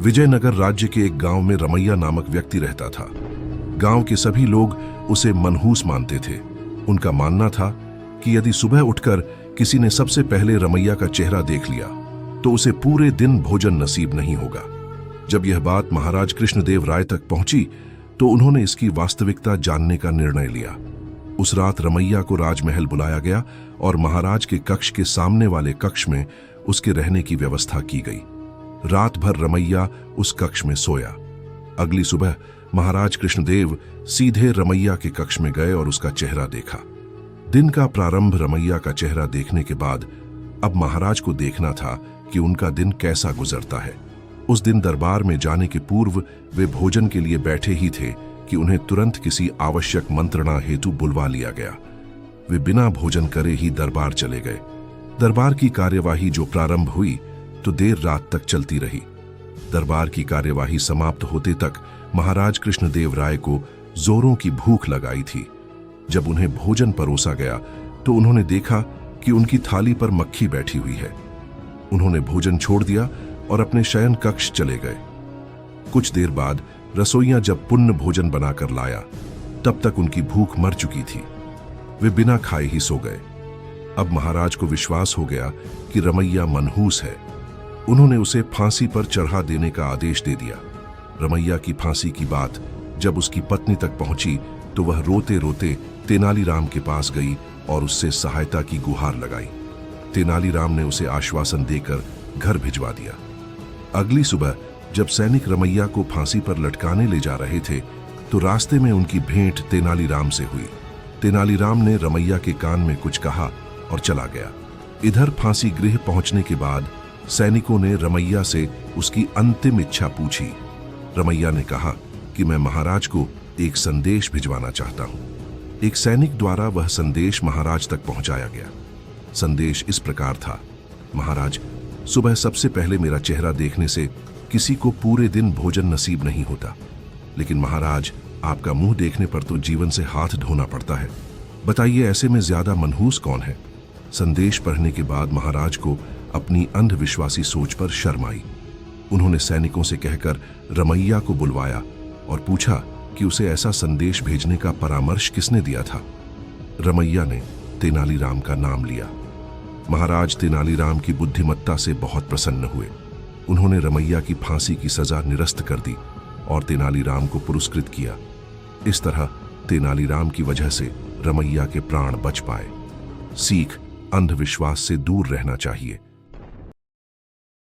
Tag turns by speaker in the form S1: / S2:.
S1: विजयनगर राज्य के एक गांव में रमैया नामक व्यक्ति रहता था। गांव के सभी लोग उसे मनहूस मानते थे। उनका मानना था कि यदि सुबह उठकर किसी ने सबसे पहले रमैया का चेहरा देख लिया तो उसे पूरे दिन भोजन नसीब नहीं होगा। जब यह बात महाराज कृष्णदेव राय तक पहुंची तो उन्होंने इसकी वास्तविकता जानने का निर्णय लिया। उस रात रमैया को राजमहल बुलाया गया और महाराज के कक्ष के सामने वाले कक्ष में उसके रहने की व्यवस्था की गई। रात भर रमैया उस कक्ष में सोया। अगली सुबह महाराज कृष्णदेव सीधे रमैया के कक्ष में गए और उसका चेहरा देखा। दिन का प्रारंभ रमैया का चेहरा देखने के बाद अब महाराज को देखना था कि उनका दिन कैसा गुजरता है। उस दिन दरबार में जाने के पूर्व वे भोजन के लिए बैठे ही थे कि उन्हें तुरंत किसी आवश्यक मंत्रणा हेतु बुलवा लिया गया। वे बिना भोजन करे ही दरबार चले गए। दरबार की कार्यवाही जो प्रारंभ हुई तो देर रात तक चलती रही। दरबार की कार्यवाही समाप्त होते तक महाराज कृष्णदेव राय को जोरों की भूख लगाई थी। जब उन्हें भोजन परोसा गया तो उन्होंने देखा कि उनकी थाली पर मक्खी बैठी हुई है। उन्होंने भोजन छोड़ दिया और अपने शयन कक्ष चले गए। कुछ देर बाद रसोइया जब पुण्य भोजन बनाकर लाया तब तक उनकी भूख मर चुकी थी। वे बिना खाए ही सो गए। अब महाराज को विश्वास हो गया कि रमैया मनहूस है। उन्होंने उसे फांसी पर चढ़ा देने का आदेश दे दिया। रमैया की फांसी की बात जब उसकी पत्नी तक पहुंची तो वह रोते रोते तेनालीराम के पास गई और उससे सहायता की गुहार लगाई। तेनालीराम ने उसे आश्वासन देकर घर भिजवा दिया। अगली सुबह जब सैनिक रमैया को फांसी पर लटकाने ले जा रहे थे तो रास्ते में उनकी भेंट तेनालीराम से हुई। तेनालीराम ने रमैया के कान में कुछ कहा और चला गया। इधर फांसी गृह पहुंचने के बाद सैनिकों ने रमैया से उसकी अंतिम इच्छा पूछी। रमैया ने कहा कि मैं महाराज को एक संदेश भिजवाना चाहता हूं। एक सैनिक द्वारा वह संदेश महाराज तक पहुंचाया गया। संदेश इस प्रकार था, महाराज, सुबह सबसे पहले मेरा चेहरा देखने से किसी को पूरे दिन भोजन नसीब नहीं होता, लेकिन महाराज, आपका मुंह देखने पर तो जीवन से हाथ धोना पड़ता है। बताइए ऐसे में ज्यादा मनहूस कौन है? संदेश पढ़ने के बाद महाराज को अपनी अंधविश्वासी सोच पर शर्म आई। उन्होंने सैनिकों से कहकर रमैया को बुलवाया और पूछा कि उसे ऐसा संदेश भेजने का परामर्श किसने दिया था। रमैया ने तेनालीराम का नाम लिया। महाराज तेनालीराम की बुद्धिमत्ता से बहुत प्रसन्न हुए। उन्होंने रमैया की फांसी की सजा निरस्त कर दी और तेनालीराम को पुरस्कृत किया। इस तरह तेनालीराम की वजह से रमैया के प्राण बच पाए। सीख: अंधविश्वास से दूर रहना चाहिए।